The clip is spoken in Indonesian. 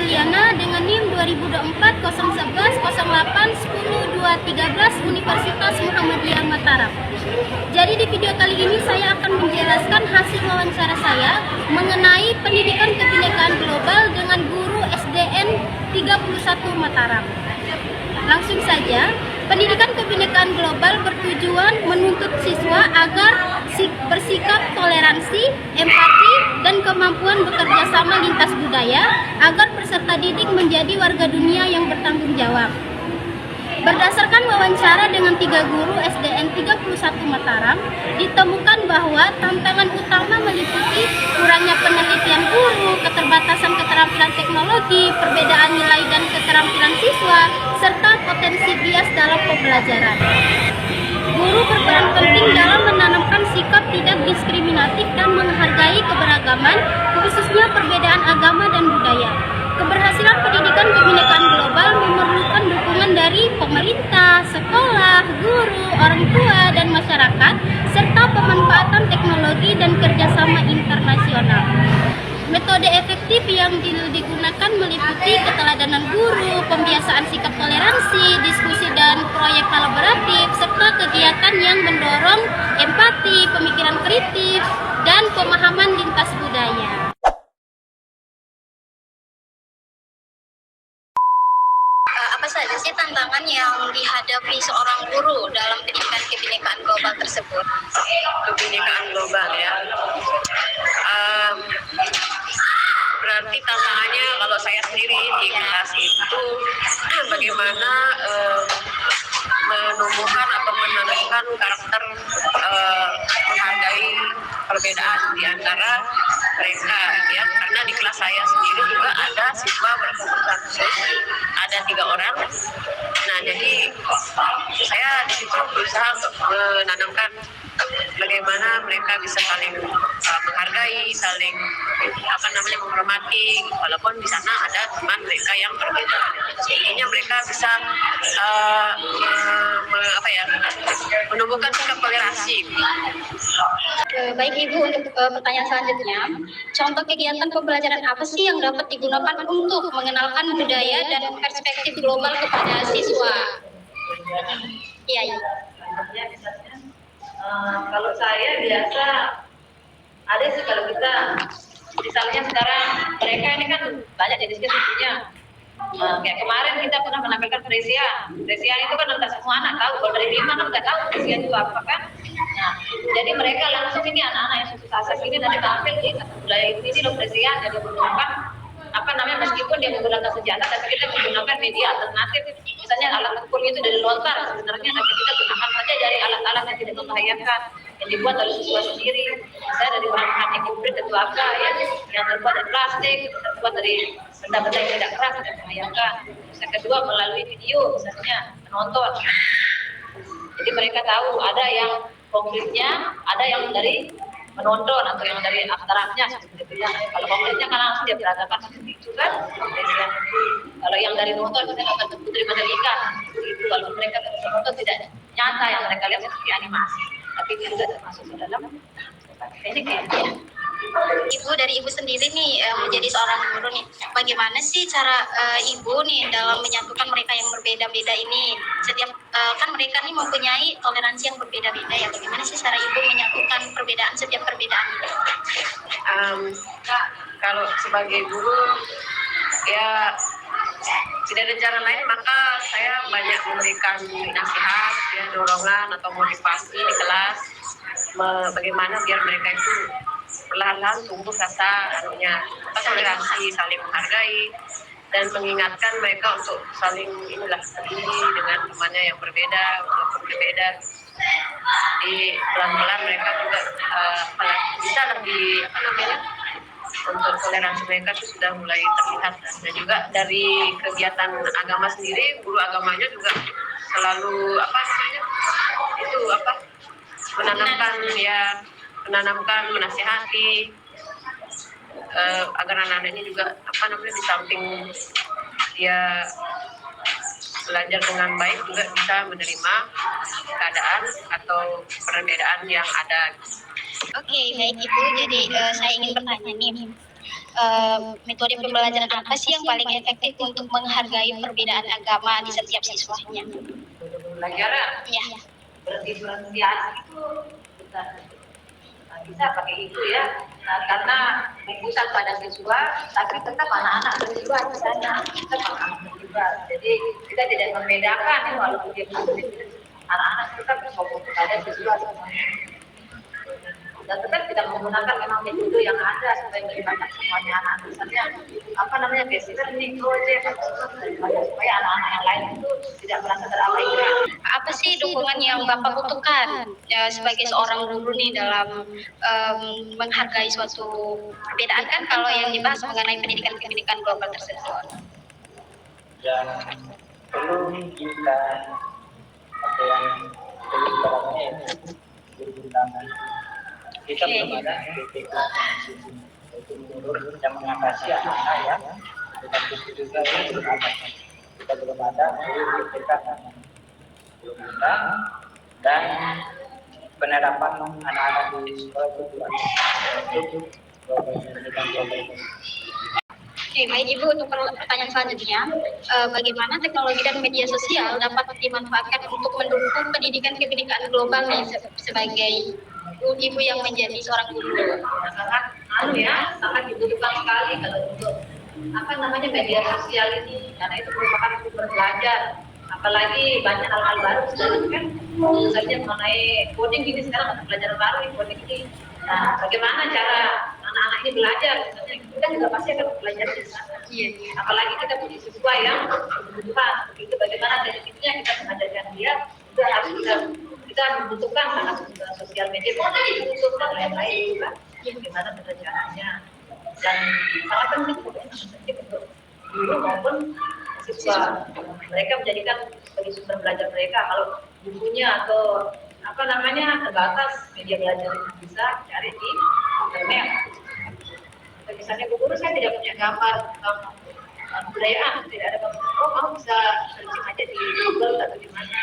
Juliana dengan NIM 2024 011 08 10 213 Universitas Muhammadiyah Mataram. Jadi di video kali ini saya akan menjelaskan hasil wawancara saya mengenai pendidikan kebinekaan global dengan guru SDN 31 Mataram. Langsung saja, pendidikan kebinekaan global bertujuan menuntut siswa agar bersikap toleransi, empati, dan kemampuan bekerja sama lintas budaya agar peserta didik menjadi warga dunia yang bertanggung jawab. Berdasarkan wawancara dengan 3 guru SDN 31 Mataram, ditemukan bahwa tantangan utama meliputi kurangnya penelitian guru, keterbatasan keterampilan teknologi, perbedaan nilai dan keterampilan siswa, serta potensi bias dalam pembelajaran. Guru berperan penting dalam menanamkan sikap tidak diskriminatif dan menghargai keberagaman, khususnya perbedaan agama dan budaya. Keberhasilan pendidikan kebinekaan global memerlukan dukungan dari pemerintah, sekolah, guru, orang tua, dan masyarakat, serta pemanfaatan teknologi dan kerjasama internasional. Metode efektif yang digunakan meliputi keteladanan guru, pembiasaan sikap toleransi, diskusi dan proyek kolaboratif, serta kegiatan yang mendorong empati, pemikiran kritis, dan pemahaman lintas budaya. Apa saja sih tantangan yang dihadapi seorang guru dalam pendidikan kebinekaan global tersebut? Kebinekaan global ya. Berarti tantangannya kalau saya sendiri di kelas itu bagaimana menumbuhkan atau menanamkan karakter menghargai perbedaan di antara mereka ya, karena di kelas saya sendiri juga ada siswa berkebutuhan khusus, ada 3 orang. Nah, jadi saya di situ berusaha untuk menanamkan bagaimana mereka bisa saling menghargai, saling menghormati, walaupun di sana ada teman mereka yang berbeda. Sehingga mereka bisa menumbuhkan sikap toleransi. Baik Ibu, untuk pertanyaan selanjutnya, contoh kegiatan pembelajaran apa sih yang dapat digunakan untuk mengenalkan budaya dan perspektif global kepada siswa? Iya, Ibu. Kalau saya biasa ada sih, kalau kita misalnya sekarang mereka ini kan banyak jenisnya susunya. Kayak kemarin kita pernah menampilkan Fresian. Fresian itu kan entah semua anak tahu, kalau dari 5 anak nggak tahu Fresian itu apa kan. Nah, jadi mereka langsung ini anak-anak yang susu asas ini nanti tampil di budaya ini loh Fresian, jadi menggunakan meskipun dia menggunakan senjata, tapi kita menggunakan media alternatif. Misalnya alat ukur itu dari lontar sebenarnya, tapi kita gunakan saja dari alat-alat yang tidak membahayakan, yang dibuat oleh siswa sendiri. Misalnya dari bahan mekanik hibrid atau apa ya, yang terbuat dari plastik, terbuat dari benda-benda yang tidak keras, tidak membahayakan. Terus yang kedua melalui video, misalnya menonton. Jadi mereka tahu ada yang konkretnya, ada yang dari menonton atau yang dari abstraknya seperti itu ya. Kalau konkretnya kan langsung dia beragakan seperti itu kan. Kalau yang dari nonton kita akan putri mandalika itu. Kalau mereka menonton tidak nyata yang mereka lihat seperti animasi, tapi itu juga termasuk ke dalam teknik ya. Ibu, dari Ibu sendiri nih menjadi seorang guru nih, bagaimana sih cara Ibu nih dalam menyatukan mereka yang berbeda-beda ini? Setiap kan mereka nih mempunyai toleransi yang berbeda-beda ya. Bagaimana sih cara Ibu menyatukan perbedaan setiap perbedaan ini? Kalau sebagai guru ya tidak ada cara lain, maka saya banyak memberikan nasihat, ya, dorongan atau motivasi di kelas, bagaimana biar mereka itu perlahan-lahan tumbuh rasa toleransi, saling menghargai, dan mengingatkan mereka untuk saling peduli dengan temannya yang berbeda, walaupun berbeda. Di pelan-pelan mereka juga bisa lebih untuk toleransi mereka itu sudah mulai terlihat. Dan juga dari kegiatan agama sendiri, guru agamanya juga selalu menanamkan, menasihati agar anak-anak ini juga di samping dia belajar dengan baik juga bisa menerima keadaan atau perbedaan yang ada. Oke, baik Ibu. Jadi saya ingin bertanya nih, metode pembelajaran apa sih yang paling efektif untuk menghargai perbedaan agama di setiap siswanya? Pembelajaran Ya. berdifferensiasi itu kita bisa pakai itu ya. Nah, karena berpusat pada siswa, tapi tetap anak-anak terlibat di sana, tetap anak-anak terlibat. Jadi kita tidak membedakan ya, walaupun dia anak-anak tetap berfokus pada siswa semuanya. Dan tetap kita menggunakan memang metode yang ada supaya melibatkan semuanya anak-anak. Misalnya apa namanya basic learning project supaya anak-anak yang lain itu tidak merasa terabaikan. Apa sih dukungan yang Bapak butuhkan sebagai seorang guru nih dalam menghargai suatu perbedaan, kan kalau yang dibahas mengenai pendidikan global tersebut? Yang perlu kita apa yang perlu ibaratnya kita belum ada BPK itu menurut yang mengatasi anak-anak ya, tetapi juga itu belum ada. Kita belum ada BPK belum ada, dan penerapan anak-anak di sekolah itu belum ada. Oke, baik Ibu, untuk pertanyaan selanjutnya, bagaimana teknologi dan media sosial dapat dimanfaatkan untuk mendukung pendidikan global nih sebagai ibu yang menjadi seorang guru? Sangat dibutuhkan sekali kalau untuk apa namanya media sosial ini, karena itu merupakan sumber belajar. Apalagi banyak hal-hal baru sekarang kan, misalnya mengenai coding ini sekarang ada pelajaran baru nih, coding ini. Nah, bagaimana cara anak-anak ini belajar? Misalnya kita juga pasti akan belajar di sana. Iya. Apalagi kita punya siswa yang kebutuhan, itu bagaimana tekniknya kita mengajarkan dia, juga harus kita membutuhkan sangat sosial media, YouTube dan lain-lain juga. Bagaimana caranya? Dan sangat penting untuk guru maupun siswa, mereka menjadikan sebagai sumber belajar mereka. Kalau bukunya atau apa namanya terbatas, media belajar yang bisa cari di internet. Atau misalnya guru saya tidak punya gambar budayaan, tidak ada gambar, kamu bisa searching aja di Google atau di mana,